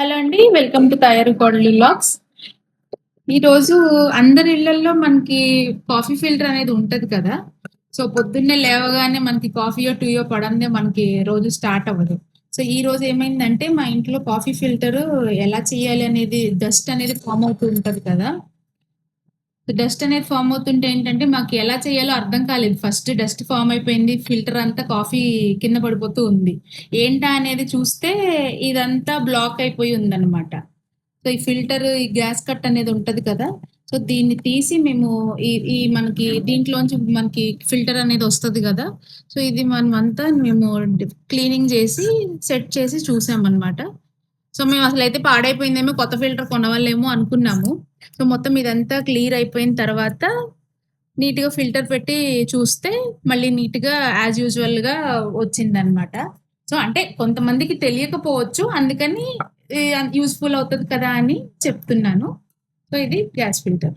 Hello అండి. Welcome to తయారు కోడలి vlogs. ఈరోజు అందరి ఇళ్లల్లో మనకి కాఫీ ఫిల్టర్ అనేది ఉంటది కదా! సో, పొద్దున్నే లేవగానే మనకి కాఫీయో, టీయో పడందే మనకి రోజు స్టార్ట్ అవ్వదు. సో, ఈరోజు ఏమైందంటే మా ఇంట్లో కాఫీ ఫిల్టరు ఎలా చేయాలి అనేది డస్ట్ అనేది ఫార్మ్ అవుతూ ఉంటది కదా! డస్ట్ అనేది ఫార్మ్ అవుతుంటే ఏంటంటే మాకు ఎలా చేయాలో అర్థం కాలేదు. ఫస్ట్ డస్ట్ ఫార్మ్ అయిపోయింది. ఫిల్టర్ అంతా కాఫీ కింద పడిపోతూ ఉంది. ఏంటా అనేది చూస్తే ఇదంతా బ్లాక్ అయిపోయి ఉందన్నమాట. సో, ఈ ఫిల్టర్ ఈ గ్యాస్ కట్ అనేది ఉంటది కదా! సో, దీన్ని తీసి మేము ఈ ఈ మనకి దీంట్లోంచి మనకి ఫిల్టర్ అనేది వస్తది గదా! సో, ఇది మనమంతా మేము క్లీనింగ్ చేసి సెట్ చేసి చూసామన్నమాట. సో, మేము అసలైతే పాడైపోయిందేమో కొత్త ఫిల్టర్ కొనవాలేమో అనుకున్నాము. సో, మొత్తం ఇదంతా క్లియర్ అయిపోయిన తర్వాత నీట్‌గా ఫిల్టర్ పెట్టి చూస్తే మళ్ళీ నీట్‌గా యాజ్ యూజువల్‌గా వచ్చిందనమాట. సో, అంటే కొంతమందికి తెలియకపోవచ్చు. అందుకని యూజ్‌ఫుల్ అవుతది కదా అని చెప్తున్నాను. సో, ఇది గ్యాస్ ఫిల్టర్.